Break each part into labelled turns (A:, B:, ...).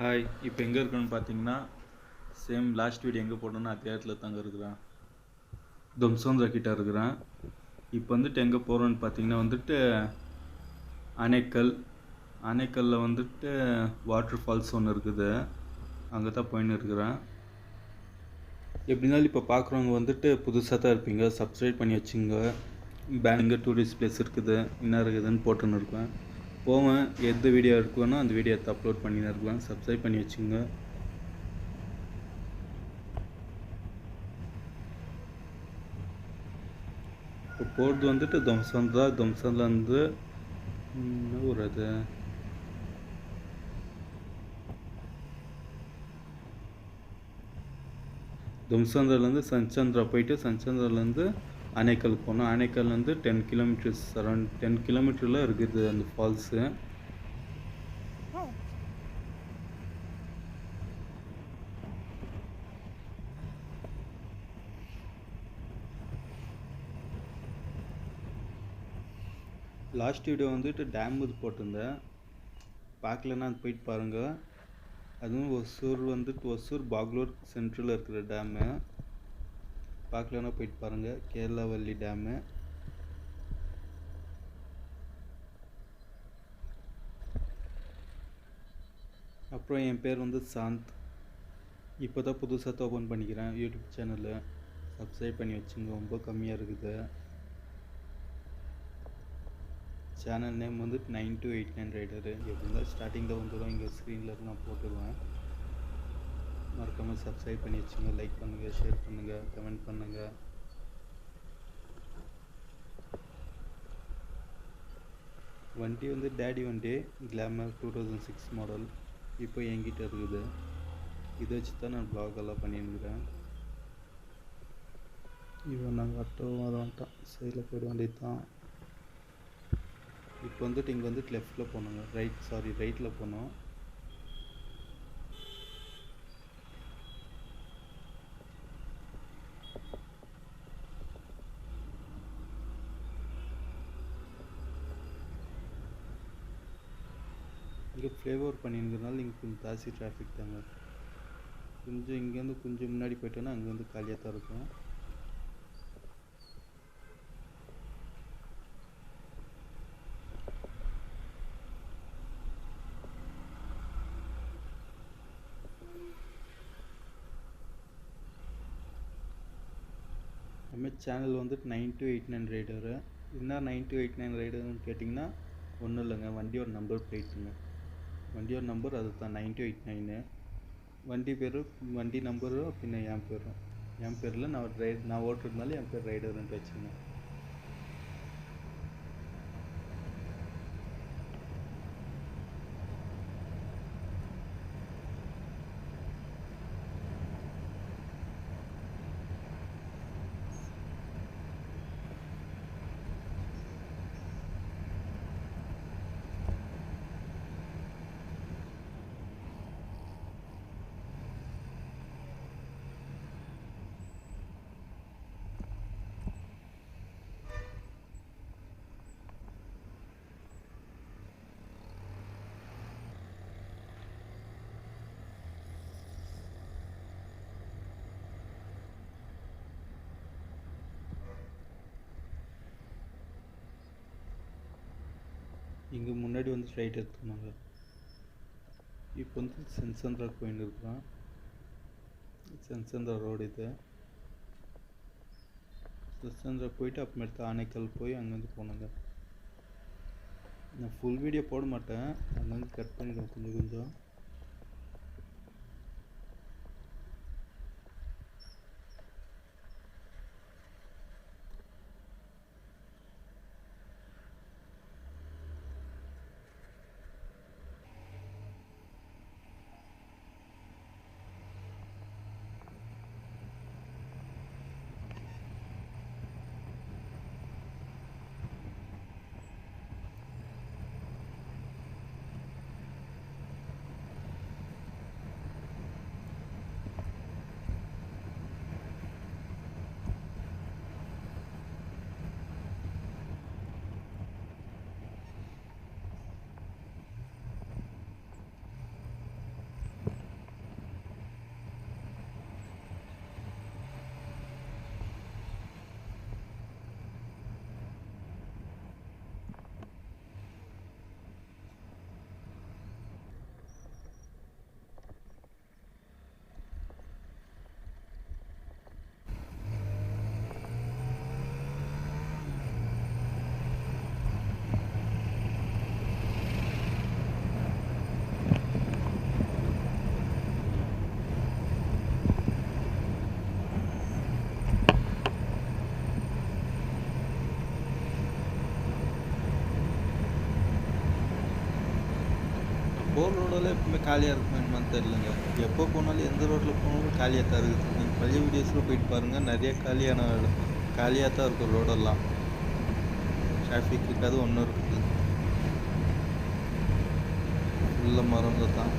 A: Hi, இப்போ எங்கே இருக்குன்னு பார்த்தீங்கன்னா சேம் லாஸ்ட் வீடியோ எங்கே போட்டோன்னா அதே இடத்துல தாங்க இருக்கிறேன். தும்சோந்திரா கிட்ட இருக்கிறேன். இப்போ வந்துட்டு எங்கே போகிறோன்னு பார்த்தீங்கன்னா அணைக்கல்லில் வாட்டர் ஃபால்ஸ் ஒன்று இருக்குது. அங்கே தான் போயின்னு இருக்கிறேன். எப்படினாலும் இப்போ பார்க்குறவங்க புதுசாக தான் இருப்பீங்க. சப்ஸ்கிரைப் பண்ணி வச்சுங்க. எங்கே டூரிஸ்ட் பிளேஸ் இருக்குது என்ன இருக்குதுன்னு போட்டுன்னு இருக்கேன். போவேன், எந்த வீடியோ இருக்குன்னா அந்த வீடியோ எடுத்து அப்லோட் பண்ணின்னு இருக்கலாம். சப்ஸ்கிரைப் பண்ணி வச்சுங்க. இப்போ போகிறது தும்சோந்திராலேருந்து என்ன ஊர் அது, தும்சோந்திராலேருந்து சன்சந்திரா போயிட்டு சன்சந்திராலேருந்து அணைக்கல் போனோம். அணைக்கல்லேருந்து 10 கிலோமீட்டர்ஸ், அரௌண்ட் 10 கிலோமீட்டரில் இருக்குது அந்த ஃபால்ஸு. லாஸ்ட் வீடியோ டேம் இது போட்டிருந்தேன், பார்க்கலன்னா அது போயிட்டு பாருங்கள். அதுவும் ஒசூர் பெங்களூர் சென்ட்ரலில் இருக்கிற டேமு. பார்க்கலன்னா போயிட்டு பாருங்கள். கேரளாவல்லி டேமு. அப்புறம் என் பேர் சாந்த். இப்போ தான் புதுசாக ஓப்பன் பண்ணிக்கிறேன் யூடியூப் சேனலு. சப்ஸ்கிரைப் பண்ணி வச்சுங்க, ரொம்ப கம்மியாக இருக்குது. Channel name 9289 rider. எப்படின்னா ஸ்டார்டிங்கில் வந்துடும், இங்கே ஸ்க்ரீனில் நான் போட்டுருவேன். மறக்காமல் சப்ஸ்கிரைப் பண்ணி வச்சுங்க. லைக் பண்ணுங்கள், ஷேர் பண்ணுங்கள், கமெண்ட் பண்ணுங்கள். வண்டி டேடி வண்டி கிளாமர் 2006 மாடல் இப்போ என்கிட்ட இருக்குது. இதை வச்சு தான் நான் ப்ளாக் எல்லாம் பண்ணியிருக்கிறேன். இவன் நாங்கள் ஆட்டோ வந்துட்டான், சைடில் போயிட வேண்டியது தான். இப்போ இங்கே லெஃப்டில் போனோங்க, ரைட்டில் போனோம். இங்கே ஃப்ளைஓவர் பண்ணியிருக்கிறதுனால இங்கே கொஞ்சம் ஜாஸ்தி டிராஃபிக் தாங்க. இங்கேருந்து கொஞ்சம் முன்னாடி போயிட்டோன்னா அங்கே காலியாக தான் இருக்கும். நம்ம சேனல் 9289 ரைடரு. என்ன 9289 ரைடர்னு கேட்டிங்கன்னா ஒன்றும் இல்லைங்க, வண்டியோட நம்பர் பிளேட்டுங்க. வண்டியோட நம்பர் அது தான் 9289. வண்டி நம்பரும் பின்ன என் பேரில் நான் ஓட்டுறதுனால என் பேர் ரைடர்ன்ட்டு வச்சுங்க. இங்கே முன்னாடி ரைட் எடுத்துக்கணுங்க. இப்போ சென்சந்திரா போயின்னு இருக்கிறோம். சென்சந்திரா ரோடு இது. சென்சந்திரா போயிட்டு அப்புறமேட்டு ஆனைக்கல் போய் அங்கேருந்து போனோங்க. நான் ஃபுல் வீடியோ போட மாட்டேன், அங்கேருந்து கட் பண்ணிவிடுவேன் கொஞ்சம் கொஞ்சம். போகிற ரோடெல்லாம் எப்பவுமே காலியாக இருக்குமேன்னு தெரியலங்க. எப்போ போனாலும் எந்த ரோட்டில் போனாலும் காலியாக தான் இருக்குது. நீங்கள் பழைய வீடியோஸில் போயிட்டு பாருங்கள், நிறைய காலியாக தான் இருக்கும் ரோடெல்லாம். டிராஃபிக் இருக்காது, ஒன்றும் இருக்குது. ஃபுல்லாக மரங்க தான்.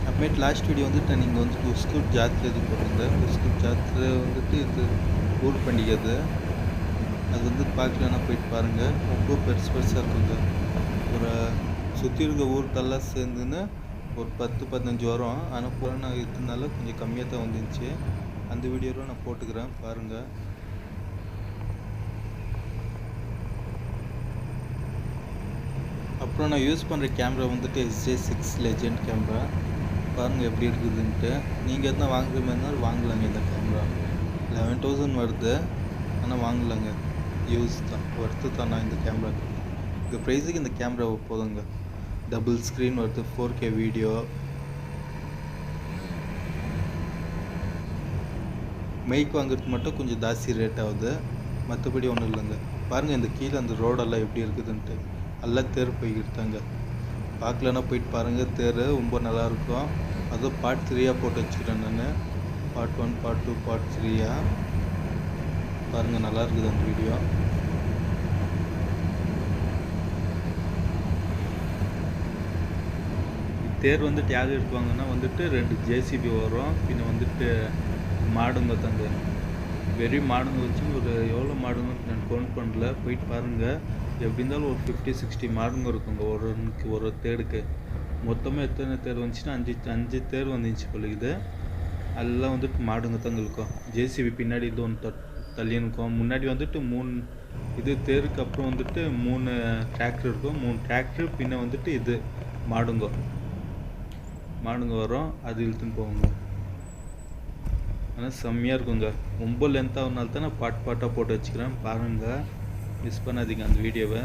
A: அப்புறமேட்டு லாஸ்ட் வீடியோ வந்துட்டு நீங்கள் வந்துட்டு உஸ்கூர் ஜாத்திரை இது போட்டிருந்தேன். உஸ்கூர் ஜாத்திரை வந்துட்டு இது ஊர் பண்டிகை அது வந்து பார்க்கலன்னா போயிட்டு பாருங்கள். ரொம்ப பெருசாக இருக்குங்க. ஒரு சுற்றி இருக்க ஊருக்கெல்லாம் சேர்ந்துன்னு ஒரு 10-15 வரும். ஆனால் போல நான் இதனால கொஞ்சம் கம்மியாக தான் வந்துருந்துச்சு. அந்த வீடியோவில் நான் போட்டுக்கிறேன் பாருங்கள். அப்புறம் நான் யூஸ் பண்ணுற கேமரா வந்துட்டு SJ6 லெஜெண்ட் கேமரா. பாருங்கள் எப்படி இருக்குதுன்ட்டு. நீங்கள் எதுனா வாங்குற மாதிரி இருந்தாலும் வாங்கலாங்க. இந்த கேமரா 11,000 வருது. ஆனால் வாங்கலாங்க, யூஸ் தான், ஒர்த்து தான். நான் இந்த கேமரா இந்த ப்ரைஸுக்கு இந்த கேமரா போதுங்க. டபுள் ஸ்க்ரீன் வருது, 4K வீடியோ. மைக் வாங்குறதுக்கு மட்டும் கொஞ்சம் ஜாஸ்தி ரேட் ஆகுது, மற்றபடி ஒன்றும் இல்லைங்க. பாருங்கள் இந்த கீழே அந்த ரோடெல்லாம் எப்படி இருக்குதுன்ட்டு. எல்லாம் தேர் போய்கிட்டாங்க. பார்க்கலன்னா போயிட்டு பாருங்கள். தேர் ரொம்ப நல்லாயிருக்கும். அதுவும் பார்ட் 3 போட்டு வச்சுக்கிறேன் நான். பார்ட் 1, பார்ட் 2, பார்ட் 3 பாருங்கள், நல்லா இருக்குது அந்த வீடியோ. தேர் வந்துட்டு யார் எடுக்குவாங்கன்னா வந்துட்டு 2 JCB வரும். பின்ன வந்துட்டு மாடுங்க தாங்க, வெறி மாடுங்க வச்சு ஒரு எவ்வளோ மாடுங்க நான் கவுண்ட் பண்ணல. போயிட்டு பாருங்கள். எப்படி இருந்தாலும் ஒரு 50-60 மாடுங்க இருக்குங்க ஒரு தேருக்கு. மொத்தமாக எத்தனை தேர் வந்துச்சுன்னா 5 தேர் வந்துச்சு போலிக்குது. எல்லாம் வந்துட்டு மாடுங்க தாங்க இருக்கும். JCB பின்னாடி இது ஒன்று தள்ளி இருக்கும். முன்னாடி வந்துட்டு 3 இது தேருக்கு அப்புறம் வந்துட்டு 3 டிராக்டர் இருக்கும். 3 டிராக்டர் பின்ன வந்துட்டு இது மாடுங்க வரும். அது இழுத்துன்னு போவாங்க. ஆனால் செம்மையாக இருக்குங்க. ரொம்ப லென்த்தாகனால தான் நான் பாட்டாக போட்டு வச்சுக்கிறேன். பாருங்கள், மிஸ் பண்ணாதீங்க அந்த வீடியோவை.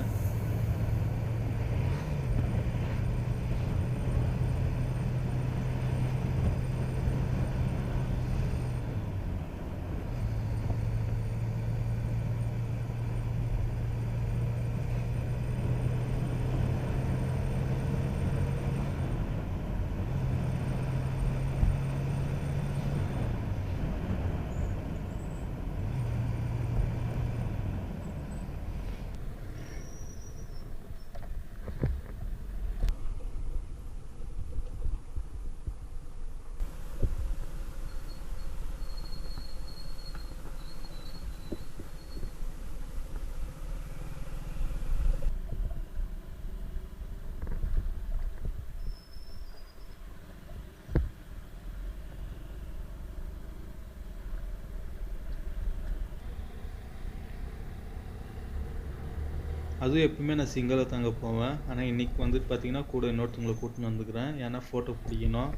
A: அதுவும் எப்பவுமே நான் சிங்கிளாக தாங்க போவேன். ஆனால் இன்றைக்கி வந்துட்டு பார்த்திங்கன்னா கூட இன்னொருத்தவங்களை கூட்டின்னு வந்துக்கிறேன். ஏன்னா ஃபோட்டோ பிடிக்கணும்.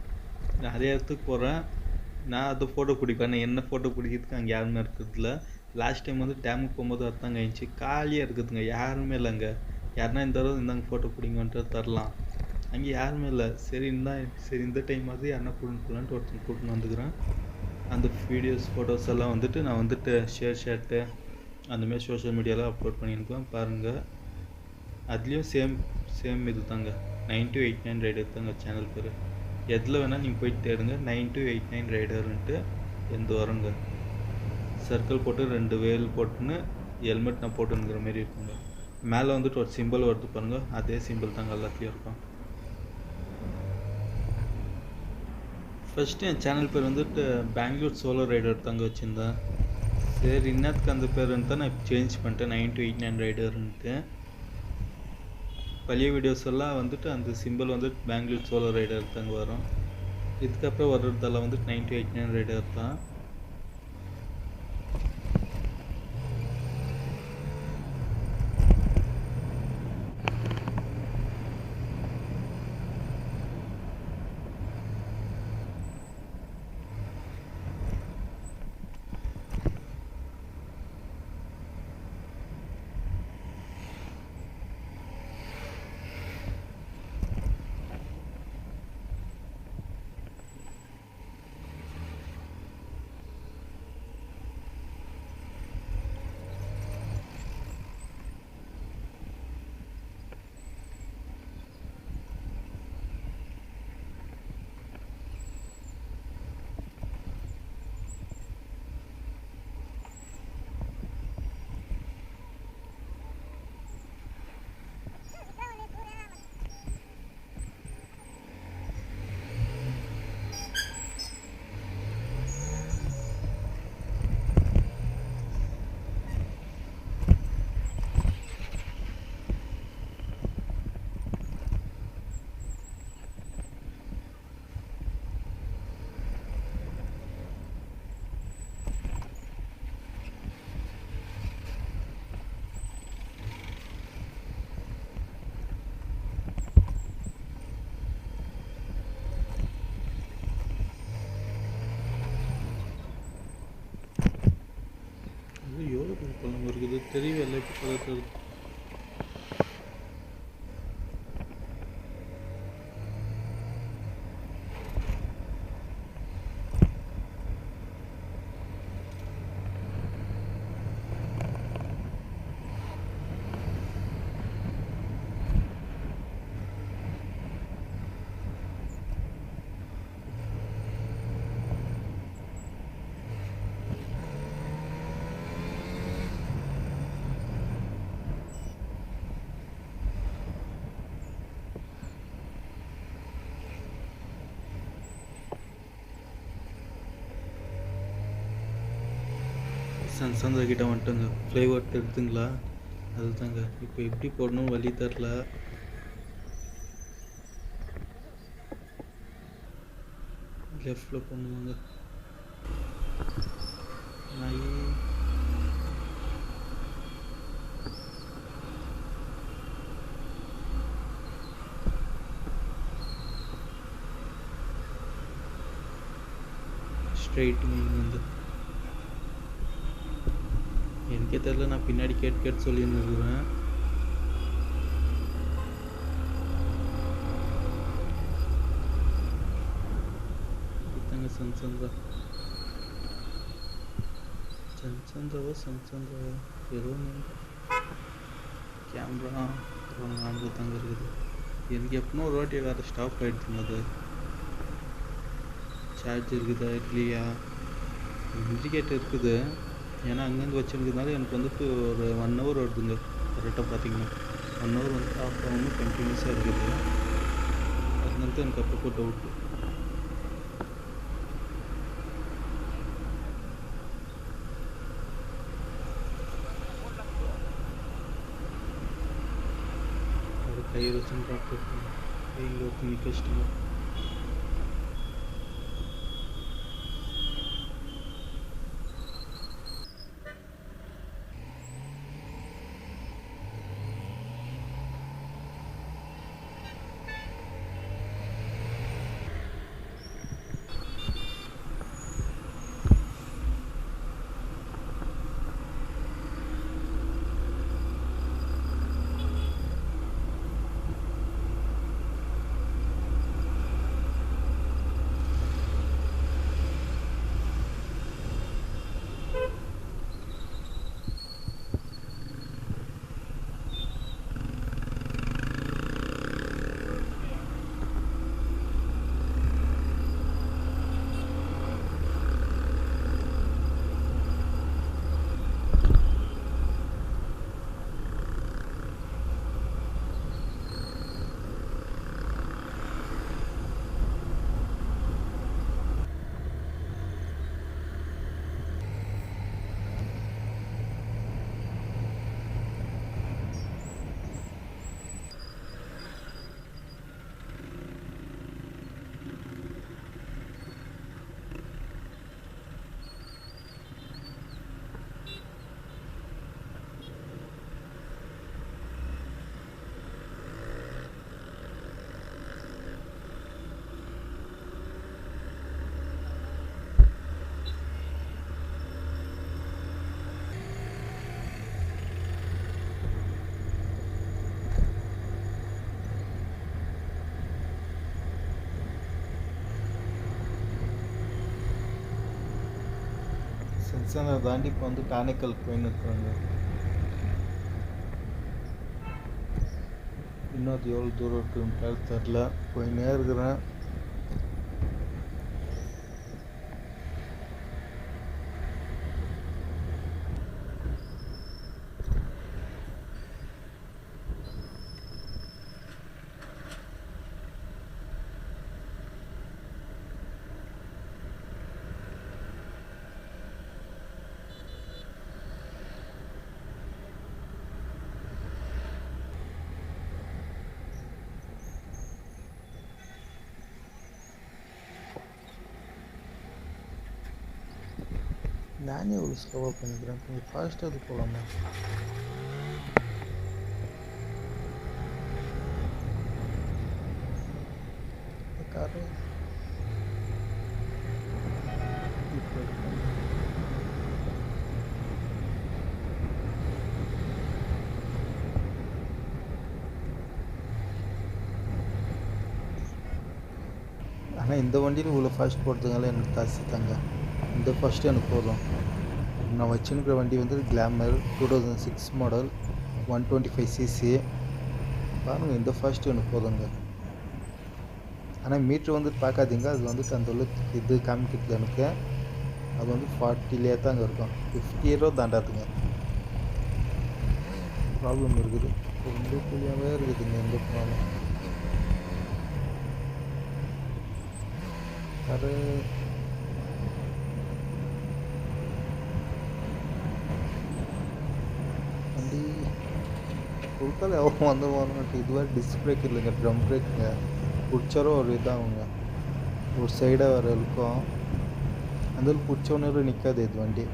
A: நிறைய இடத்துக்கு போகிறேன். நான் அதை ஃபோட்டோ பிடிப்பேன். நான் என்ன ஃபோட்டோ பிடிக்கிறதுக்கு அங்கே யாருமே இருக்கிறதில்ல. லாஸ்ட் டைம் வந்து டேமுக்கு போகும்போது அதாங்க ஆயிடுச்சு. காலியாக இருக்குதுங்க, யாருமே இல்லைங்க. யாருன்னா இந்த தடவை இந்தாங்க ஃபோட்டோ பிடிங்கன்ட்டு தரலாம். அங்கே யாருமே இல்லை. சரி இந்த டைம் அது யாருன்னா கூட்டின்னு போகலான்ட்டு ஒருத்தங்க கூட்டின்னு வந்துக்கிறேன். அந்த வீடியோஸ் ஃபோட்டோஸ் எல்லாம் வந்துட்டு நான் வந்துட்டு ஷேர்ட்டு அந்தமாரி சோஷியல் மீடியாவில் அப்லோட் பண்ணியிருக்கேன். பாருங்கள். அதுலேயும் சேம் இது தாங்க, 9289 ரைடர் தாங்க சேனல் பேர். எதில் வேணால் நீங்கள் போயிட்டு தேடுங்க, 9289 ரைடர்ன்ட்டு எந்த வரங்க. சர்க்கிள் போட்டு 2 வேல் போட்டுன்னு ஹெல்மெட் நான் போட்டுங்கிற மாரி இருக்குங்க. மேலே வந்துட்டு ஒரு சிம்பிள் வருது பாருங்கள், அதே சிம்பிள் தாங்க எல்லாத்துலேயும் இருக்கும். ஃபஸ்ட்டு என் சேனல் பேர் வந்துட்டு பெங்களூர் சோலோ ரைடர் தாங்க வச்சுருந்தேன். சரி இன்னத்துக்கு அந்த பேருன்னு தான் நான் சேஞ்ச் பண்ணிட்டேன், 9289 ரைடர்ன்ட்டு. பழைய வீடியோஸ் எல்லாம் வந்துட்டு அந்த சிம்பிள் வந்துட்டு பெங்களூர் சோலோ ரைடர் தாங்க வரும். இதுக்கப்புறம் வர்றதெல்லாம் வந்துட்டு 9289 ரைடர் தான். தெரியல இப்போ பக்கத்தில் சந்திர கிட்ட வந்துட்டுங்க. ஃப்ளைஓவர் எடுத்துங்களா? அதுதாங்க. இப்போ எப்படி போடணும் வழி தரல. லெஃப்டில் போடணுமாங்க. நாய் ஸ்ட்ரைட்டுங்க இங்கே வந்து எனக்கே தெரில. நான் பின்னாடி கேட்டு சொல்லியிருந்துருக்குறேன். இதுதாங்க சன்சந்திராவா ஏதோ கேமரா நான்கு தாங்க இருக்குது. எனக்கு எப்படின்னா ஒரு வாட்டி வேறு ஸ்டாப் ஆகிடுச்சுங்க. அது சார்ஜ் இருக்குதா இல்லையா? இண்டிகேட்டர் இருக்குது. ஏன்னா அங்கேருந்து வச்சுருக்கிறதுனால எனக்கு வந்துட்டு ஒரு 1 hour வருதுங்க. கரெக்டாக பார்த்தீங்கன்னா 1 hour வந்து ஆஃப் ஆகாமல் கண்டினியூஸாக இருக்குது. அதனால தான் எனக்கு அப்பப்போ டவுட்டு. அது கயிறு வச்சுன்னு பார்த்துருக்கேன். கையில் ஒருத்தர் நிற்க வச்சுட்டாங்க. சென்சனை தாண்டி இப்போ வந்து ஆனேக்கல் போயின்னு இருக்கிறாங்க. இன்னும் அது எவ்வளோ தூரம் இருக்குன்னு தெரில. போயின்னே இருக்கிறேன். நானே ஒரு ஸ்லோவாக பண்ணிக்கிறேன். கொஞ்சம் ஃபாஸ்ட்டாக அது போகலாமா? காரு இப்போ ஆனால் இந்த வண்டியில் இவ்வளோ ஃபாஸ்ட் போகிறதுனால எனக்கு காசு தாங்க. இந்த ஃபஸ்ட்டு எனக்கு போதும். நான் வச்சுருக்கிற வண்டி வந்து கிளாமர் 2006 மாடல் 125cc. பாருங்கள், இந்த ஃபாஸ்ட்டு எனக்கு போதுங்க. ஆனால் மீட்ரு வந்துட்டு பார்க்காதீங்க, அது வந்துட்டு அந்த அளவுக்கு இது காமிக்கிறதுல எனக்கு அது வந்து 40லே தாங்க இருக்கும். 50 தாண்டாதுங்க. ப்ராப்ளம் இருக்குது. ரொம்ப புளியாகவே இருக்குதுங்க எங்கே போனாலும். வேறு வண்டி கொடுத்தாலும் எவ்வளோ வந்துடுவானுங்க. இதுவாக டிஸ்க் பிரேக் இல்லைங்க, ட்ரம் பிரேக்குங்க. பிடிச்சாலும் ஒரு இதாகுங்க, ஒரு சைடாக வேறு இருக்கும். அந்த பிடிச்சோன்னு நிற்காது இது வண்டி.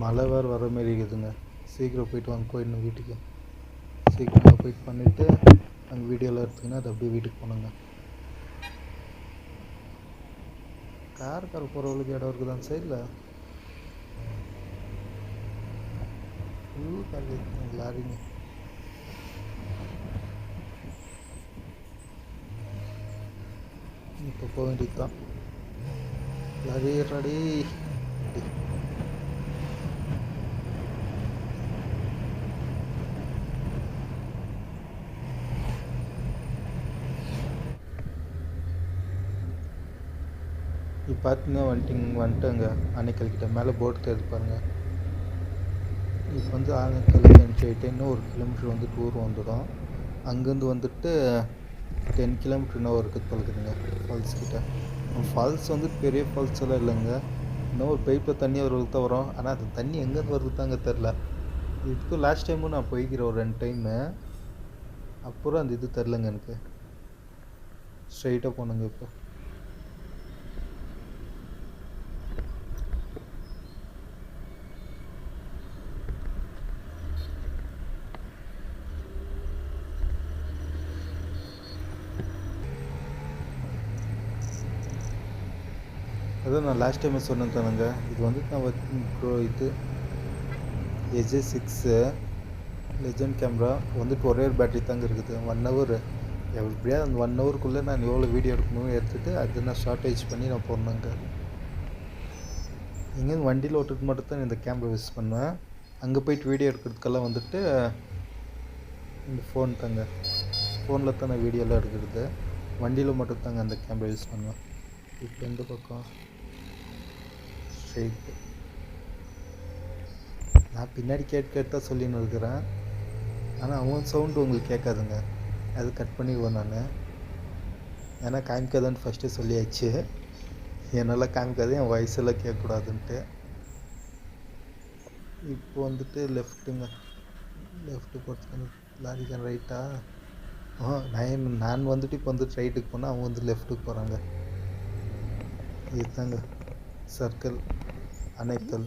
A: மழை வேறு வர மாரி இருக்குதுங்க. சீக்கிரம் போயிடணும் வீட்டுக்கு. சீக்கிரம் போயிட்டு பண்ணிவிட்டு அங்கே வீடியோவில் எடுத்துக்கினா அது அப்படியே வீட்டுக்கு போனோங்க. கார் போகிறவங்களுக்கு இடம் இருக்குது அந்த சைடில். ஃபுல் கார் இருக்குங்க, லாரிங்க. இப்போ போக வேண்டியது தான். Lorry ready. இப்போ பார்த்தீங்கன்னா வந்துட்டேங்க ஆனைக்கல் கிட்ட. மேலே போட்டு தெரிஞ்சு பாருங்கள். இப்போ வந்து ஆனைக்கல் என்ட்ரி ஆகிட்டு இன்னும் 1 கிலோமீட்டர் வந்து டூர் வந்துடும். அங்கேருந்து வந்துட்டு 10 கிலோமீட்டர் இன்னும் இருக்குது பழகுதுங்க ஃபால்ஸ் கிட்ட. ஃபால்ஸ் வந்து பெரிய ஃபால்ஸ் எல்லாம் இல்லைங்க, இன்னும் ஒரு பைப்பில் தண்ணி வருவது தான் வரும். ஆனால் அது தண்ணி எங்கேருந்து வருது தாங்க தெரில. இதுக்கும் லாஸ்ட் டைமும் நான் போய்க்கிறேன் ஒரு 2 டைமு. அப்புறம் அந்த இது தெரிலங்க எனக்கு. ஸ்ட்ரைட்டாக போனேங்க. இப்போ அதான் நான் லாஸ்ட் டைமே சொன்னேன் தானுங்க. இது வந்து நான் இது AJ6 லெஜண்ட் கேமரா வந்துட்டு ஒரே ஒரு பேட்டரி தாங்க இருக்குது. 1 ஹவர் எப்படியா அந்த 1 ஹவருக்குள்ளே நான் எவ்வளோ வீடியோ எடுக்கணும் எடுத்துகிட்டு அதை நான் ஷார்ட்டேஜ் பண்ணி நான் போடணுங்க. எங்கேருந்து வண்டியில் ஓட்டுறது மட்டும் தான் இந்த கேமரா யூஸ் பண்ணுவேன். அங்கே போயிட்டு வீடியோ எடுக்கிறதுக்கெல்லாம் வந்துட்டு இந்த ஃபோன் தாங்க. ஃபோனில் தான் நான் வீடியோலாம் எடுக்கிறது. வண்டியில் மட்டும் தாங்க அந்த கேமரா யூஸ் பண்ணுவேன். இப்போ எந்த பக்கம் ஸ்ட்ரைட்டு. நான் பின்னாடி கேட்டு சொல்லின்னு இருக்கிறேன். ஆனால் அவன் சவுண்டு உங்களுக்கு கேட்காதுங்க, அது கட் பண்ணிடுவேன் நான். ஏன்னா காமிக்காதான்னு ஃபஸ்ட்டு சொல்லியாச்சு. என்னால் காமிக்காது, என் வாய்ஸெல்லாம் கேட்கக்கூடாதுன்ட்டு. இப்போ வந்துட்டு லெஃப்ட்டுங்க. லெஃப்ட்டு போகிறதுக்கு லாரிக்கான ரைட்டா? நான் வந்துட்டு இப்போ வந்துட்டு ரைட்டுக்கு போனால் அவங்க வந்து லெஃப்ட்டுக்கு போகிறாங்க. இதுதாங்க சர்க்கிள் அனைக்கல்.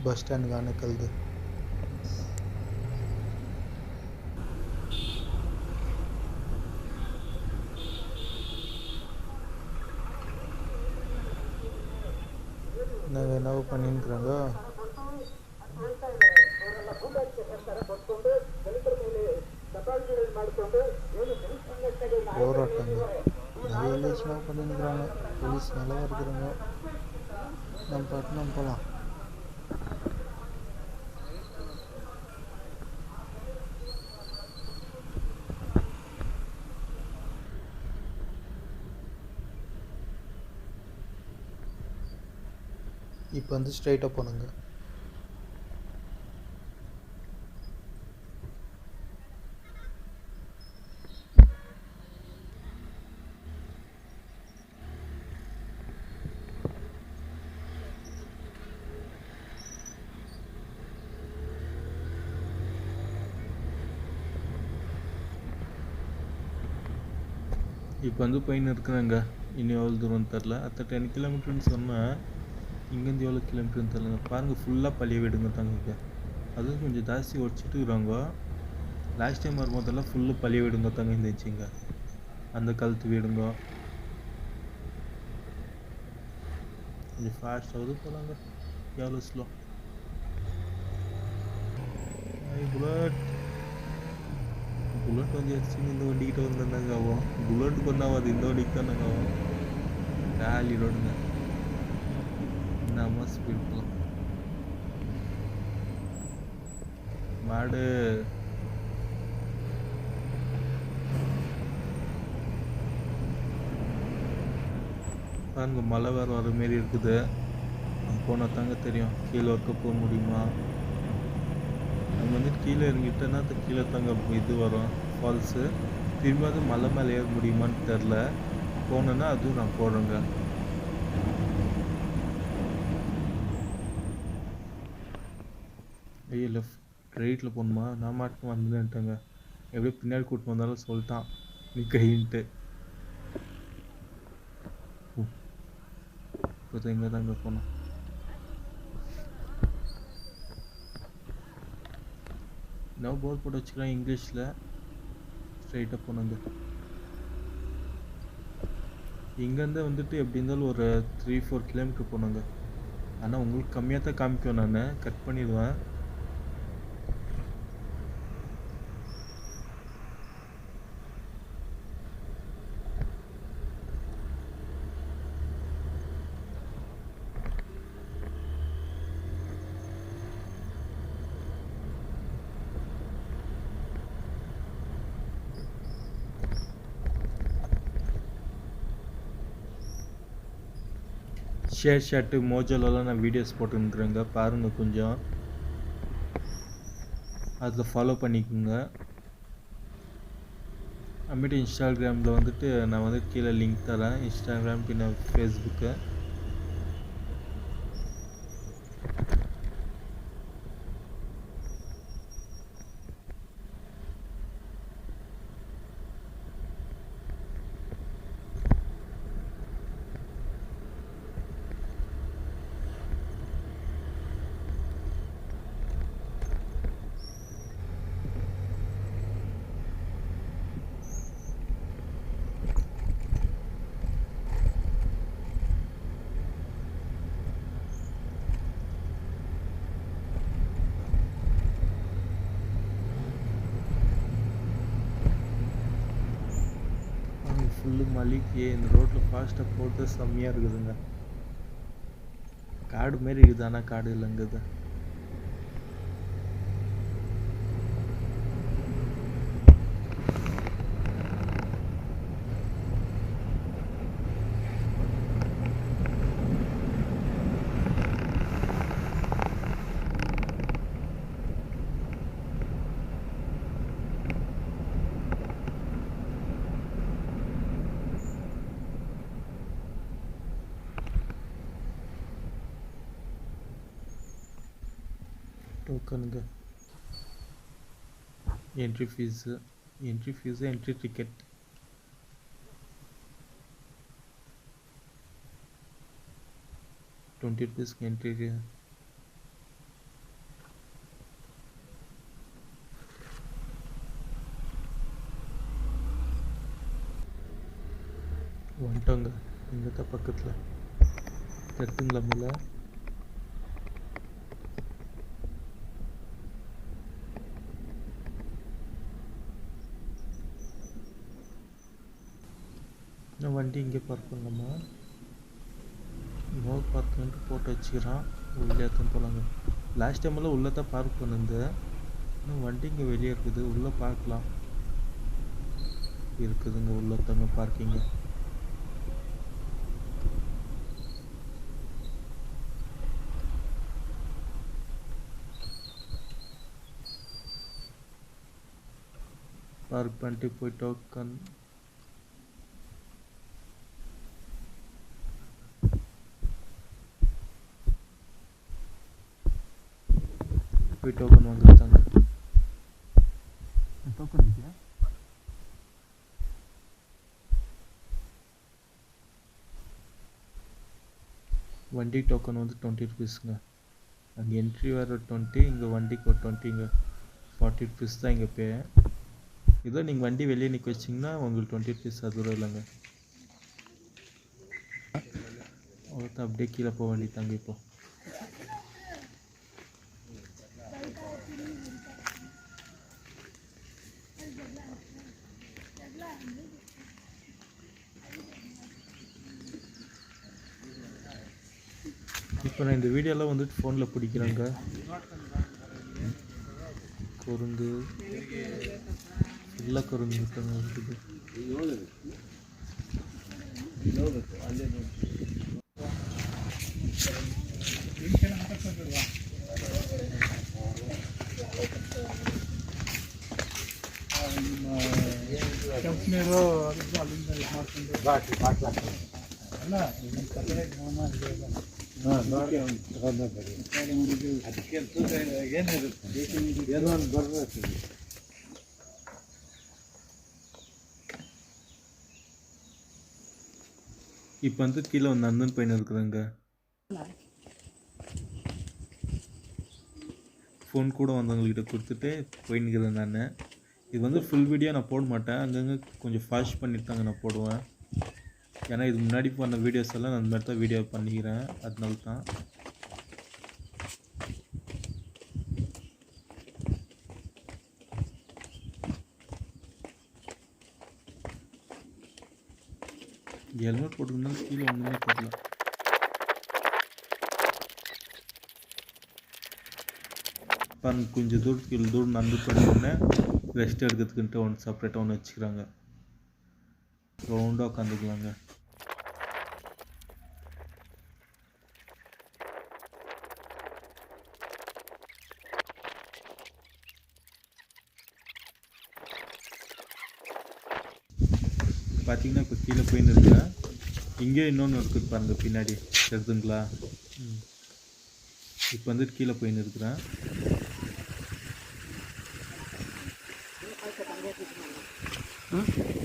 A: பஸ் ஸ்டாண்டுக்கு ஆனைக்கல்து. என்னவோ பண்ணிருக்கிறாங்க. போராட்டங்க நிறைய எல்ஐசிலாம் பண்ணிருக்கிறாங்க. போலீஸ் நல்லா இருக்கிறாங்க. நம்ம பாட்டு நம்ம போகலாம். இப்போ வந்து ஸ்ட்ரைட்டாக போனுங்க. இப்போ வந்து போயின்னு இருக்கிறேங்க. இன்னும் எவ்வளோ தூரம்னு தெரில. அத்த 10 கிலோமீட்டர்னு சொன்னேன். இங்கேருந்து எவ்வளோ கிலோமீட்டர்னு தெரிலங்க. பாருங்கள் ஃபுல்லாக பழைய வீடுங்க தாங்க இங்கே. அதுவும் கொஞ்சம் ஜாஸ்தி உடச்சிட்டு இருக்கிறாங்க. லாஸ்ட் டைம் வரும்போதெல்லாம் ஃபுல்லு பழைய வீடுங்க தாங்க இருந்துச்சுங்க. அந்த காலத்து வீடுங்க. கொஞ்சம் ஃபாஸ்ட்டாவது போகலாங்க. எவ்வளோ ஸ்லோ. புல்லட் வந்து அடிச்சுன்னு இந்த வண்டிக்கிட்ட வந்தாங்க ஆகும். புல்லட்டுக்கு வந்தால் இந்த வண்டிக்கு தானங்க ஆகும். காலி ரோடுங்க. நம்ம ஸ்பீட் போகலாம். மாடு பாருங்க மழை வேறு வர மாரி இருக்குது. போனால் தாங்க தெரியும் கீழே இருக்க போக முடியுமா. நம்ம வந்து கீழே இறங்கிட்டோன்னா அது கீழே தாங்க இது வரும் ஃபால்ஸு. திரும்பி அது மலை மேலே ஏற முடியுமான்னு தெரில. போனேன்னா அதுவும் நான் போடுறேங்க. ஐயோ லெஃப்ட் ரைட்டில் போகணுமா? நான் மாட்டு வந்துட்டேங்க. எப்படியோ பின்னாடி கூப்பிட்டு வந்தாலும் சொல்லிட்டான் நீ கைன்ட்டு. இப்போ எங்கே தாங்க போனோம். நான் போர்ட் போட்டு வச்சுக்கிறேன் இங்கிலீஷில். ஸ்ட்ரைட்டாக போனோங்க. இங்கேருந்து வந்துட்டு எப்படி இருந்தாலும் ஒரு 3-4 கிலோமீட்டர் போனோங்க. ஆனால் உங்களுக்கு கம்மியாக தான் காமிக்கும். நான் கட் பண்ணிடுவேன். ஷேர் ஷாட்டு மோஜோலலாம் நான் வீடியோஸ் போட்டுருக்குறேங்க. பாருங்கள் கொஞ்சம் அதில் ஃபாலோ பண்ணிக்கோங்க. அப்புறமேட்டு இன்ஸ்டாகிராமில் வந்துட்டு நான் வந்து கீழே லிங்க் தரேன். இன்ஸ்டாகிராம் பின்ன ஃபேஸ்புக்கு. ஃபுல்லு மலைக்கு இந்த ரோட்டில் ஃபாஸ்ட்டாக போகிறது செம்மையாக இருக்குதுங்க. காடு மாரி இருக்குது. ஆனால் காடு இல்லைங்குது. டோக்கனுங்க. Entry fees entry ticket. ₹20 entry. வந்துட்டோங்க. இங்கே தான் பக்கத்தில் தெரிஞ்சுங்களா மேலே. நான் வண்டி இங்கே பார்க் பண்ணலாமா? நோ பார்க்குன்ட்டு போட்டு வச்சுக்கிறான். உள்ளே தான் போகலாங்க. லாஸ்ட் டைமெல்லாம் உள்ளே தான் பார்க் பண்ணிருந்தேன். இன்னும் வண்டி இங்கே வெளியே இருக்குது. உள்ளே பார்க்கலாம். இருக்குதுங்க உள்ளே தாங்க பார்க்கிங்க. பார்க் பண்ணிட்டு போய் டோக்கன் வாங்கிட்டாங்க. டோக்கன் இல்லையா? வண்டி டோக்கன் வந்து 20 ருபீஸுங்க. அங்கே என்ட்ரி வேறு 20, இங்கே வண்டிக்கு ஒரு 20, இங்கே 40 ருபீஸ் தான் இங்கே பே. இதோ நீங்கள் வண்டி வெளியே நிற்க வச்சிங்கன்னா உங்களுக்கு 20 ருபீஸ் அது தூரம் இல்லைங்க. ஒருத்தர் அப்படியே கீழே போக வேண்டி தாங்க. இப்போ நான் இந்த வீடியோலாம் வந்துட்டு ஃபோனில் பிடிக்கிறேங்க. குறுங்கு ஃபுல்லாக குறுங்கு இருக்காங்க இருக்குது. இப்போ வந்து கீழே வந்து நந்தன் பையன் இருக்கிறாங்க. ஃபோன் கூட வந்தவங்கக்கிட்ட கொடுத்துட்டு போயின்னுக்கிறேன் நான். இது வந்து ஃபுல் வீடியோ நான் போட மாட்டேன், அங்கங்கே கொஞ்சம் ஃபாஸ்ட் பண்ணிட்டு தாங்க நான் போடுவேன். ஏன்னா இது முன்னாடி பண்ண வீடியோஸ் எல்லாம் நான் அந்த மாதிரி தான் வீடியோ பண்ணிக்கிறேன், அதனால தான். ஹெல்மெட் போட்டுருந்தாலும் கீழே ஒன்றுமே தெரியல. இப்போ கொஞ்சம் தூரம் நடந்து போனோடனே ரெஸ்ட் எடுக்கிறதுக்குன்ட்டு ஒன்று செப்பரேட்டாக ஒன்று வச்சுக்கிறாங்க. ரவுண்டாக உட்காந்துக்கலாங்க. பார்த்தீங்கன்னா இப்போ கீழே போயின்னு இருக்கிறேன். இங்கே இன்னொன்று இருக்குது பாருங்கள் பின்னாடி, எடுத்துங்களா? இப்போ வந்துட்டு கீழே போயின்னு இருக்கிறேன்.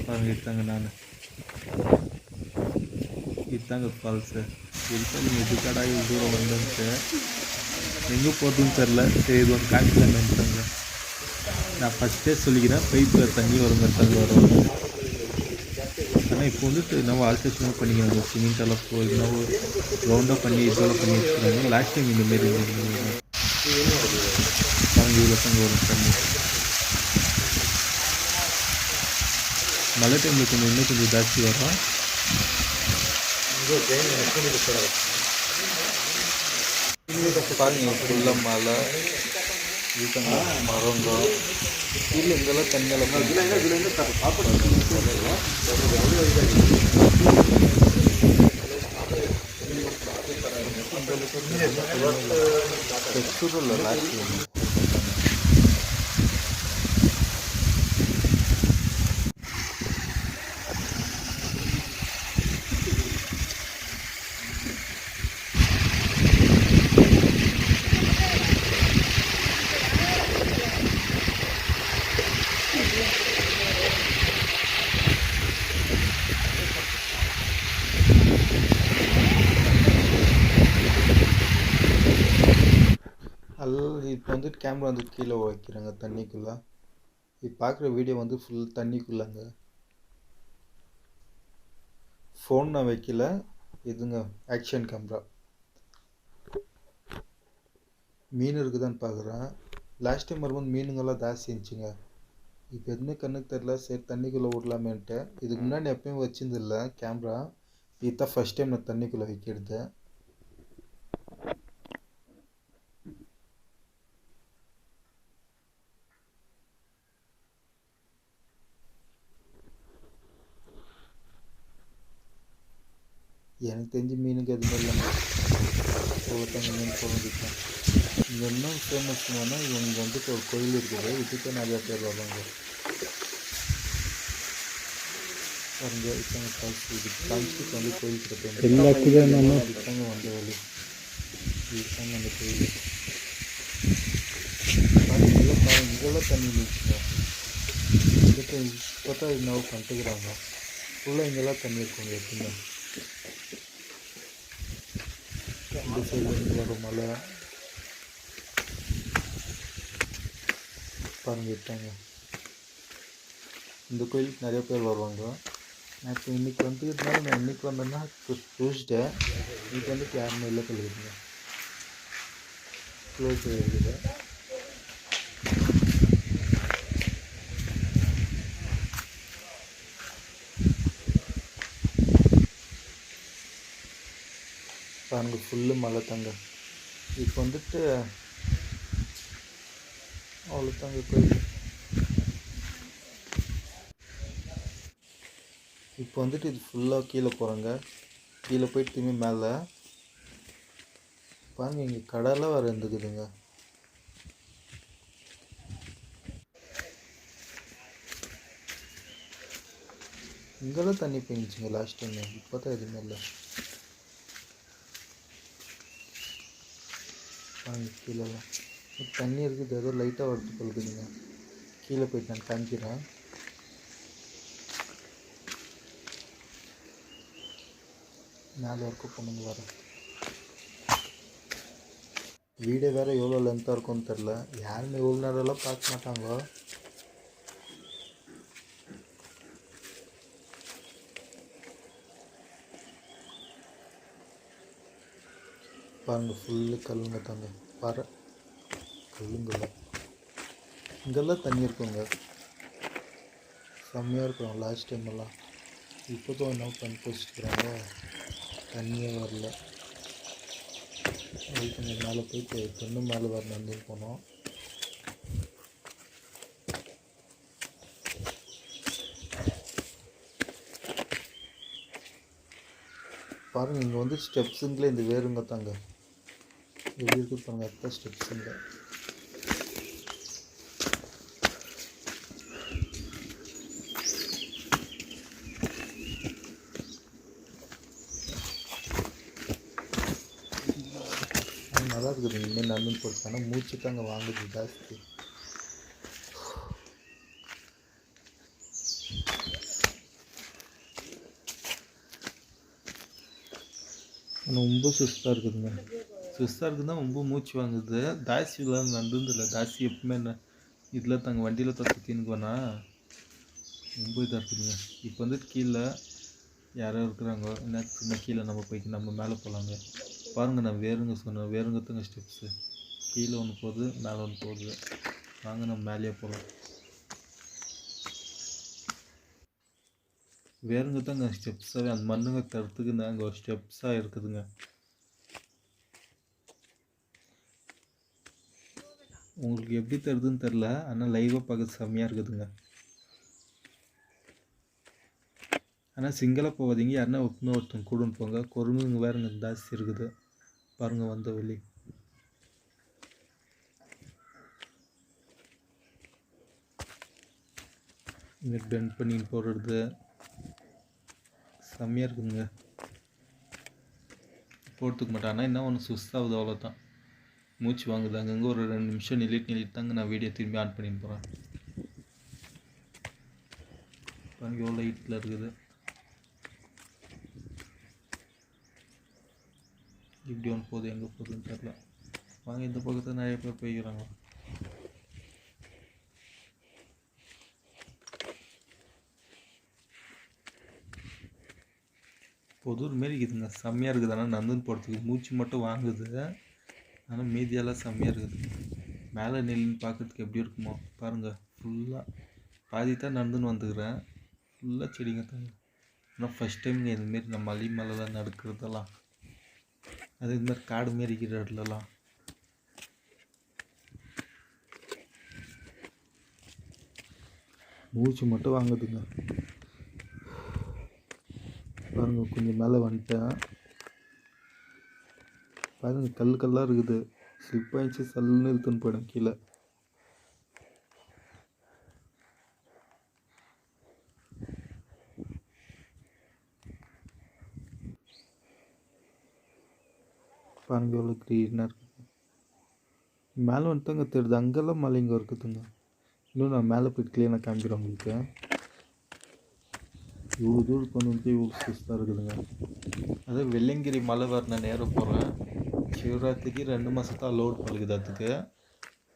A: பாருங்கள் இதுதாங்க நான், இதுதாங்க ஃபால்ஸு. இதுதான் நீங்கள் இதுக்கடா இவ்வளோ தூரம் வந்துட்டு எங்கே போகிறதுன்னு தெரில. சரி இது ஒன்று காட்டில் நினைச்சாங்க. நான் ஃபஸ்ட்டே சொல்லிக்கிறேன், பைப்பில் தண்ணி வருங்க, தண்ணி வரும். ஆனால் இப்போ வந்துட்டு நம்ம ஆல்ட்ரேஷனாக பண்ணிக்கிறாங்க. சிமெண்டெல்லாம் போய் நம்ம ரவுண்டாக பண்ணி இதெல்லாம் பண்ணி வச்சுக்கிறாங்க. லாஸ்ட் டைம் இந்தமாரி நாங்கள் இவ்வளோ தங்க வரும் தண்ணி. மழை டைமில் கொஞ்சம் இன்னும் கொஞ்சம் ஜாஸ்தி வரும். பாருங்க ஃபுல்லாக மழை, இதுங்க மரங்க இல்லை, இங்கெல்லாம் தண்ணியெல்லாம் டெக்ஸ்டூரில் லாஸ்ட். இப்போ வந்துட்டு கேமரா வந்து கீழே வைக்கிறாங்க தண்ணிக்குள்ளே. இப்போ பார்க்குற வீடியோ வந்து ஃபுல் தண்ணிக்குள்ளேங்க. ஃபோன் நான் வைக்கல, இதுங்க ஆக்ஷன் கேமரா. மீன் இருக்குதான்னு பார்க்குறேன். லாஸ்ட் டைம் வரும்போது மீனுங்கெல்லாம் ஜாஸ்தி இருந்துச்சுங்க. இப்போ எதுவுமே கண்ணுக்கு தெரில. சரி தண்ணிக்குள்ளே விடலாமேன்ட்டு. இதுக்கு முன்னாடி எப்பயும் வச்சிருந்தில்ல கேமரா, இதுதான் ஃபஸ்ட் டைம் நான் தண்ணிக்குள்ளே வைக்கிறது. எனக்கு தெரிஞ்சு மீனுக்கு எதுவுமே இல்லைங்க. ஒவ்வொருத்தங்க மீன் போகிறதுக்கு இங்கே இன்னும் ஃபேமஸ்னா இவங்க வந்துட்டு ஒரு கோயில் இருக்குது, இதுக்கே நிறையா பேர் வருவாங்க. பாருங்க இதுதாங்க ஃபால்ஸ். இது ஃபால்ஸுக்கு வந்து கோயில் கிட்ட இதுதாங்க வந்த வழி. இதுதாங்க அந்த கோயில். பாருங்க இங்கெல்லாம் தண்ணி இருந்துச்சுங்க. இதுக்கு இப்போ தான் இன்னும் பண்ணிட்டுக்கிறாங்க. ஃபுல்லாக இங்கெல்லாம் தண்ணி இருக்குங்க எப்படின்னா. இந்த சைட்லேருந்து வர மலை பாருங்கள் இருக்காங்க. இந்த கோயிலுக்கு நிறைய பேர் வருவாங்க. நான் இப்போ இன்றைக்கி வந்துக்கிறதுனால நான் இன்றைக்கி வந்தேன்னா டியூஸ்டே, இன்றைக்கி வந்துட்டு யாருமே இல்லை சொல்லிடுங்க, க்ளோஸ் இருக்குது. பாருங்கள் ஃபுல்லு மழை தாங்க. இப்போ வந்துட்டு அவ்வளோ தாங்க கோயில். இப்போ வந்துட்டு இது ஃபுல்லாக கீழே போகிறோங்க. கீழே போயிட்டு திரும்பி மேலே பாருங்கள் இங்கே கடலை வேறு இருந்துக்குதுங்க. இங்கெல்லாம் தண்ணி பெஞ்சிச்சுங்க லாஸ்ட் டைம், இப்போ தான் எதுவுமே இல்லை. கீழெல்லாம் தண்ணி இருக்குது, ஏதோ லைட்டாக வறுத்து கொள்குதுங்க. கீழே போயிட்டு நான் காமிக்கிறேன். மேலே வரைக்கும் பொண்ணுங்க வரேன். வீடியோ வேறு எவ்வளோ லென்த்தாக இருக்கும்னு தெரில, யாருமே எவ்வளோ நேரம்லாம் பார்க்க மாட்டாங்க. பாருங்கள் ஃபுல்லு கல்லுங்க தாங்க, பாறை கல்லுங்கல்ல. இங்கெல்லாம் தண்ணி இருக்குங்க, செம்மையாக இருக்கும் லாஸ்ட் டைமெல்லாம். இப்போ தான் என்ன பண்ணி வச்சுக்கிறாங்க, தண்ணியே வரல. அதுக்கு மேலே போயிட்டு இன்னும் மேலே வர நடந்து போனோம். பாருங்கள் இங்கே வந்து ஸ்டெப்ஸுங்களே இந்த வேறுங்க தாங்க எப்படி இருக்குது பாருங்கள். அப்போ ஸ்டெப்ஸுங்க நல்லா இருக்குது. இனிமேல் நடந்து போட்டு, ஆனால் மூச்சு தாங்க வாங்குது ஜாஸ்தி. ஆனால் ரொம்ப சுஸ்தாக இருக்குதுங்க. சுஸ்தாக இருக்குதுன்னா ரொம்ப மூச்சு வாங்குது. தாசிலாம் நடந்ததில்லை. தாசி எப்பவுமே என்ன இதில் தாங்க வண்டியில் தான் சுற்றின்னு போனால் ரொம்ப இதாக இருக்குதுங்க. இப்போ வந்துட்டு கீழே யாரோ இருக்கிறாங்க, என்ன சின்ன கீழே நம்ம போய்க்கு நம்ம மேலே போகலாங்க. பாருங்கள் நான் வேறுங்க சொன்னேன், வேறுங்கத்துங்க ஸ்டெப்ஸு. கீழே ஒன்று போகுது, மேலே ஒன்று போகுது. வாங்க நம்ம மேலேயே போகலாம். வேறுங்க தாங்க ஸ்டெப்ஸாகவே அந்த மண்ணுங்க தடுத்துக்குங்க, அங்கே ஒரு ஸ்டெப்ஸாக இருக்குதுங்க. உங்களுக்கு எப்படி தருதுன்னு தெரில, ஆனால் லைவாக பார்க்க செம்மையாக இருக்குதுங்க. ஆனால் சிங்கிளாக போகாதீங்க, யாருன்னா ஒருத்தவங்க கூடன்னு போங்க. குரங்குங்க வேறுங்க ஜாஸ்தி இருக்குது பாருங்கள் வந்த வழி. இங்கே பெண்ட் பண்ணின்னு போடுறது செம்மையாக இருக்குதுங்க. போட்டுக்க மாட்டேன், ஆனால் என்ன ஒன்று சுஸ்தாகுது அவ்வளோதான். மூச்சு வாங்குது. அங்கங்கே ஒரு 2 நிமிஷம் நிலிட்டு தாங்க நான் வீடியோ திரும்பி ஆன் பண்ணின்னு போகிறேன். பாருங்க எவ்வளோ லைட்டில் இருக்குது. இப்படி ஒன்று போகுது, எங்கே போகுதுன்னு தெரில. வாங்க இந்த பக்கத்தில் நிறைய பேர் போய்க்கிறாங்க. பொதுர் மாரி இருக்குதுங்க, செம்மையாக இருக்குது. ஆனால் நடந்துன்னு போகிறதுக்கு மூச்சு மட்டும் வாங்குது, ஆனால் மீதியெல்லாம் செம்மையாக இருக்குது. மேலே நெல்லுன்னு பார்க்குறதுக்கு எப்படி இருக்குமோ பாருங்கள். ஃபுல்லாக பாதி தான் நடந்துன்னு வந்துக்கிறேன், ஃபுல்லாக செடிங்க தாங்க. ஆனால் ஃபஸ்ட் டைம் இதுமாரி நம்ம மலை மேலெலாம் நடக்கிறதெல்லாம், அது இதுமாதிரி காடு மாரி இருக்கிற இடத்துலலாம். மூச்சு மட்டும் வாங்குதுங்க. பாருங்கள் கொஞ்சம் மேலே வந்துட்டேன். பாருங்கள் கல் கல்லாக இருக்குது, ஸ்லிப் ஆகிடுச்சு, சல்லுன்னு இழுத்துன்னு போயிடும் கீழே. பாருங்கள் எவ்வளோ க்ரீனாக இருக்குது. மேலே வந்துட்டாங்க தெரியுது, அங்கெல்லாம் மலைங்க இருக்குதுங்க. இன்னும் நான் மேலே போய்ட்டு க்ளீனாக காமிக்கிறேன் உங்களுக்கு. இவ்வளோ தூரம் கொண்டு வந்து இவ்வளோ சுஸ்தாக இருக்குதுங்க. அதாவது வெள்ளங்கிரி மலை வர நான் நேரம் போகிறேன். சிவராத்திரிக்கு 2 மாதத்தான் லோட் பழகுது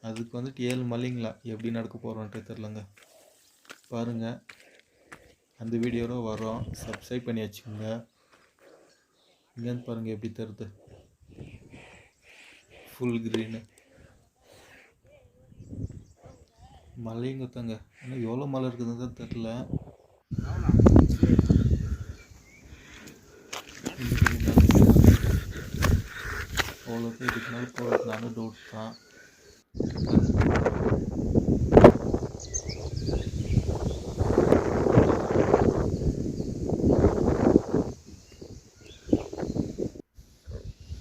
A: அதுக்கு வந்துட்டு 7 மலைங்களா எப்படி நடக்க போகிறோன்ட்டு தெரிலங்க. பாருங்கள், அந்த வீடியோவில் வரோம், சப்ஸ்கிரைப் பண்ணி வச்சுக்கோங்க. இங்கேருந்து பாருங்கள் எப்படி தருது, ஃபுல் க்ரீனு மலைங்க தாங்க. ஆனால் எவ்வளோ மலை இருக்குதுன்னு தான் தெரில. அவ்வளோதான், இதுக்கு மேலே போகிறதுனால டவுட் தான்.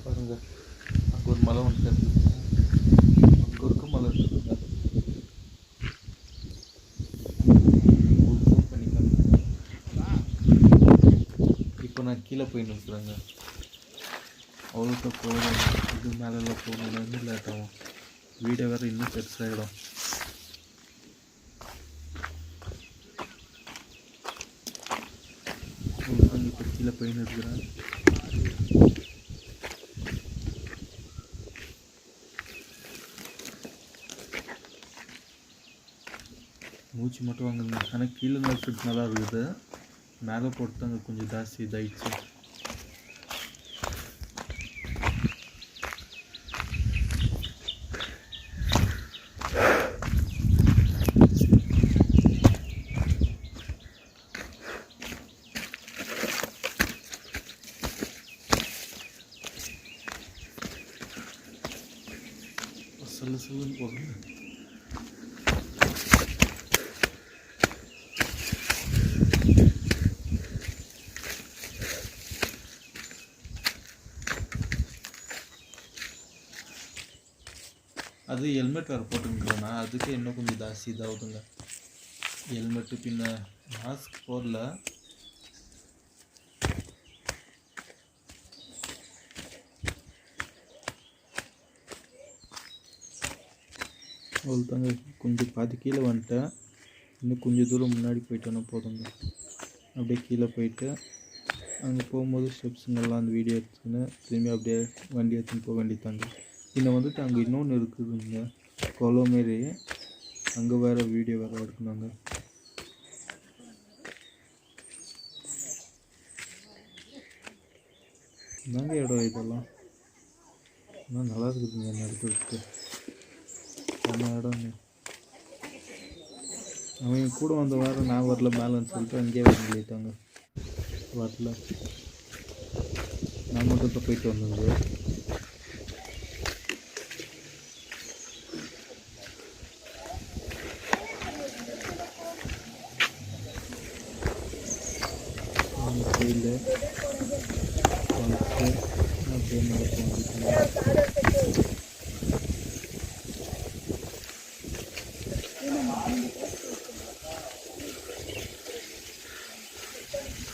A: பாருங்க, அங்கே ஒரு மலை ஒன்று இருக்குது, அங்கே இருக்க மலை இருக்குதுங்க. இப்போ நான் கீழே போய் நிற்கிறேங்க. அவ்வளோதான் போகணும், இது மேலெல்லாம் போகணும், இன்னும் லேட் ஆகும். வீடியோ வேறு இன்னும் பெருசாகிடும். இப்போ கீழே போய் நிற்கிறேன். மூச்சு மட்டும் வாங்குங்க. ஆனால் கீழே நிறுத்துறது நல்லா இருக்குது, மேலே போட்டு அங்கே கொஞ்சம் ஜாஸ்தி இதாகிடுச்சு. சொல்லுன்னு போகுது. அது ஹெல்மெட் வேறு போட்டுருக்கோன்னா அதுக்கு இன்னும் கொஞ்சம் ஜாஸ்தி இதாகுதுங்க. ஹெல்மெட்டு பின்ன மாஸ்க் போடல. அவ்வளோதாங்க, கொஞ்சம் பாதி கீழே வந்துட்டேன். இன்னும் கொஞ்சம் தூரம் முன்னாடி போயிட்டோன்னா போதுங்க. அப்படியே கீழே போயிட்டு அங்கே போகும்போது ஸ்டெப்ஸுங்கெல்லாம் அந்த வீடியோ எடுத்துக்கின்னு திரும்பி அப்படியே வண்டி எடுத்துன்னு போக வேண்டியதாங்க. இன்னும் வந்துட்டு அங்கே இன்னொன்று இருக்குதுங்க, குளம் மாரி, அங்கே வேறு வீடியோ வேறு எடுக்கணுங்க. என்னங்க இடம் இதெல்லாம், ஆனால் நல்லா இருக்குதுங்க நடக்கிறதுக்கு. நம்ம இடங்க. அவன் கூட வந்த வாரம் நான் வரல மேலேன்னு சொல்லிட்டு அங்கேயே வர சொல்லிட்டாங்க. வரல, நான் மட்டும் இப்போ போயிட்டு வந்தது. கோயில் வளர்த்து அப்படியே நடக்க வந்துட்டாங்க.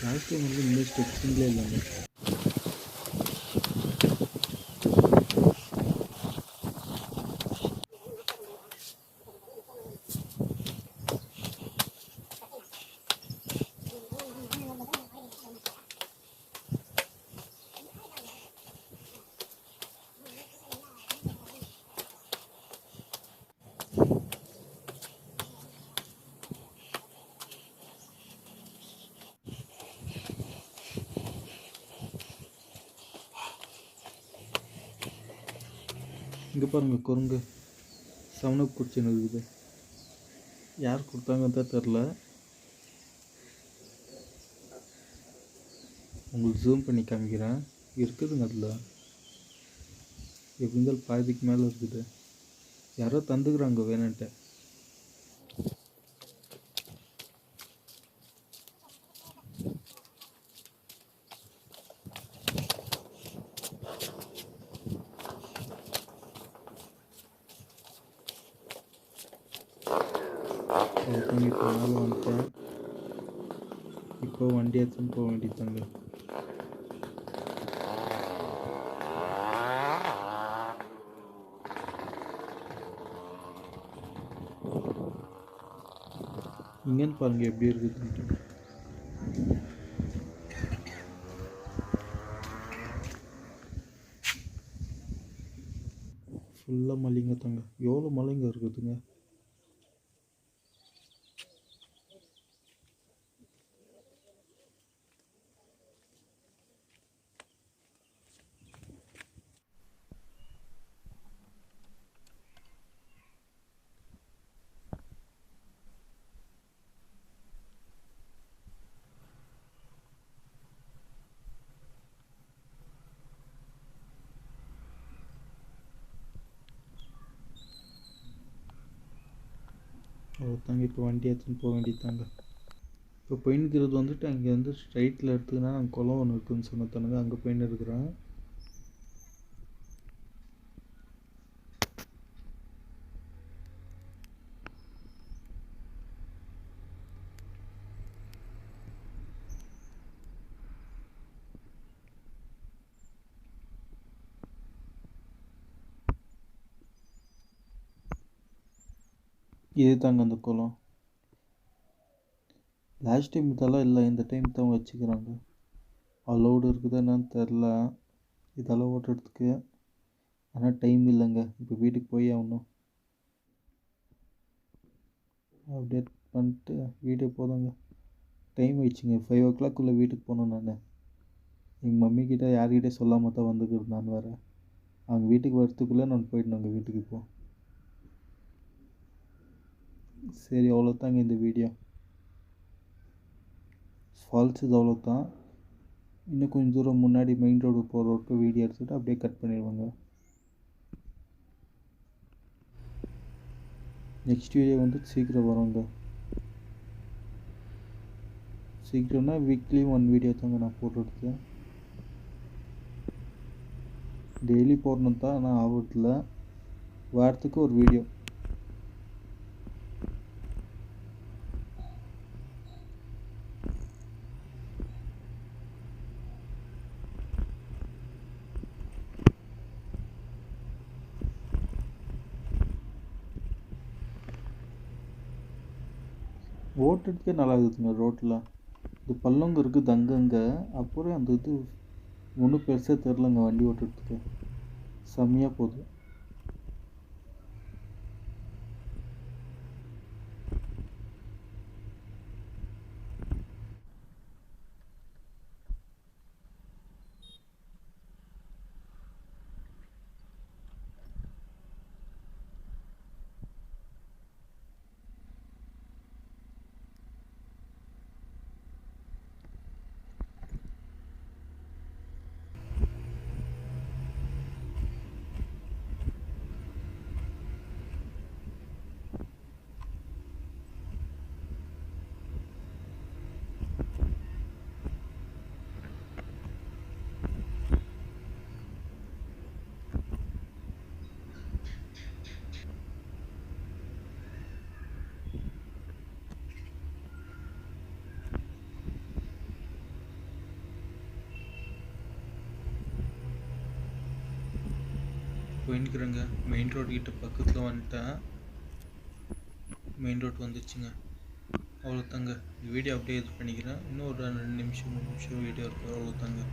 A: லாஸ்ட் டைம் வந்து இந்த ஸ்டெப்ஸிங்களே இல்லைங்க. இங்கே பாருங்கள், குரங்கு 7up குடிச்சுன்னு இருக்குது. யார் கொடுத்தாங்கன்னு தான் தெரில. உங்களுக்கு ஜூம் பண்ணி காமிக்கிறேன், இருக்குதுங்க அதில். எப்படி இருந்தாலும் பாதிக்கு மேலே இருக்குது. யாரோ தந்துக்கிறாங்க வேணுன்ட்டு. இப்போ மேலே வந்துட்டேன். இப்போ வண்டி எடுத்துன்னு போக வேண்டியதாங்க. இங்கேன்னு பாருங்கள் எப்படி இருக்குதுன்ட்டு. மலைங்க இருக்குதுங்க. அவ்வளோதாங்க. இப்போ வண்டி எடுத்துன்னு போக வேண்டியதாங்க. இப்போ போயின்னுக்கிறது வந்துட்டு அங்கேருந்து ஸ்ட்ரைட்டில் எடுத்துக்கினா குளம் ஒன்று இருக்குதுன்னு சொன்னதானுங்க, அங்கே போயின்னு இருக்கிறேன். இது தாங்க அந்த குளம். லாஸ்ட் டைம் இதெல்லாம் இல்லை, இந்த டைம் தான் வச்சுக்கிறாங்க. அலோடு இருக்குதா என்னன்னு தெரில இதெல்லாம் ஓட்டுறதுக்கு. ஆனால் டைம் இல்லைங்க, இப்போ வீட்டுக்கு போய் ஆகணும். அப்டேட் பண்ணிட்டு வீடியோ போதாங்க. டைம் ஆயிடுச்சுங்க, 5 o'clock வீட்டுக்கு போகணும். நான் எங்கள் மம்மிக்கிட்ட யார்கிட்டே சொல்லாமல் தான் வந்துக்கிறது. நான் வேறு அவங்க வீட்டுக்கு வரத்துக்குள்ளே நான் போயிடணுங்க வீட்டுக்கு. இப்போ சரி, அவ்வளோதாங்க இந்த வீடியோ. ஃபால்ஸ் இது அவ்வளோதான். இன்னும் கொஞ்சம் தூரம் முன்னாடி மெயின் ரோடு போகிற வரைக்கும் வீடியோ எடுத்துகிட்டு அப்படியே கட் பண்ணிடுவாங்க. நெக்ஸ்ட் வீடியோ வந்து சீக்கிரம் வருங்க. சீக்கிரம்னா வீக்லி 1 வீடியோ தாங்க நான் போடுறது. டெய்லி போடணும் தான், ஆனால் ஆகிறதில்ல. வாரத்துக்கு ஒரு வீடியோ. ஓட்டுறதுக்கே நல்லா இருக்குதுங்க ரோட்டில். இது பள்ளங்க இருக்குது அங்கங்கே, அப்புறம் அந்த இது ஒன்றும் பெருசாக தெரிலங்க வண்டி ஓட்டுறதுக்கு. செம்மையாக போகுது. போயின்னுக்குறேங்க. மெயின் ரோடு கிட்ட பக்கத்தில் வந்துட்டேன். மெயின் ரோடு வந்துச்சுங்க. அவ்வளோதாங்க. இந்த வீடியோ அப்படியே இது பண்ணிக்கிறேன். இன்னும் ஒரு 2 நிமிஷம் 3 நிமிஷம் வீடியோ இருக்குது. அவ்வளோதாங்க.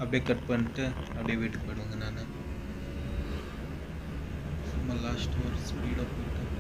A: அப்படியே கட் பண்ணிட்டு அப்படியே வீட்டுக்கு போயிடுவேங்க. நான் சும்மா லாஸ்ட் ஒரு ஸ்பீடாக போயிட்டு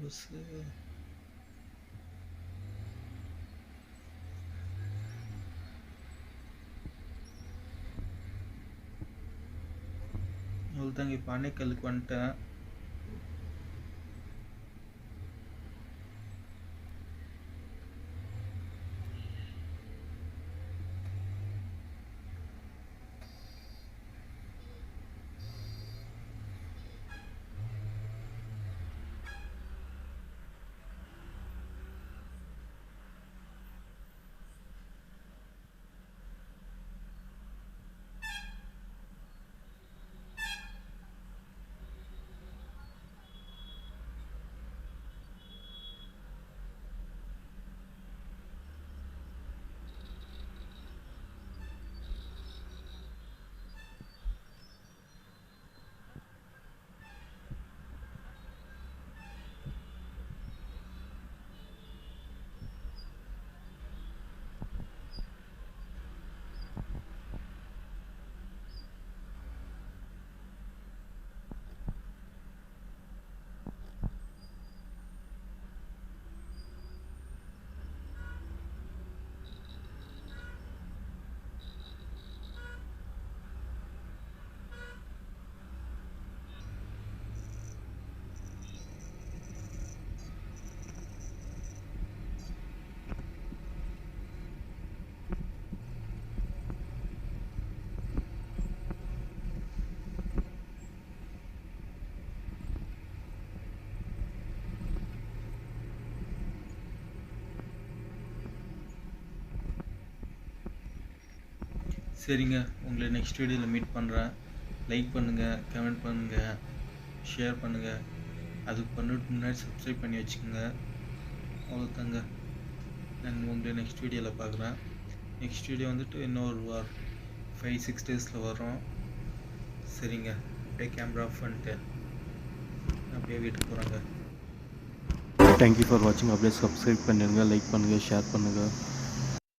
A: பஸ்ஸு அவ்வளோதாங்க. இப்போ அணைக்கலுக்கு வந்துட்டேன். சரிங்க, உங்களை நெக்ஸ்ட் வீடியோவில் மீட் பண்ணுறேன். லைக் பண்ணுங்கள், கமெண்ட் பண்ணுங்கள், ஷேர் பண்ணுங்கள். அதுக்கு பண்ணிட்டு முன்னாடி சப்ஸ்கிரைப் பண்ணி வச்சுக்கோங்க. அவ்வளோதாங்க. நான் உங்களை நெக்ஸ்ட் வீடியோவில் பார்க்குறேன். நெக்ஸ்ட் வீடியோ வந்துட்டு இன்னொரு 5-6 டேஸில் வரும். சரிங்க, அப்படியே கேமரா ஆஃப் பண்ணிட்டு அப்படியே வீட்டுக்கு போகிறாங்க.
B: தேங்க்யூ ஃபார் வாட்சிங். அப்படியே சப்ஸ்கிரைப் பண்ணிடுங்க, லைக் பண்ணுங்கள், ஷேர் பண்ணுங்கள்.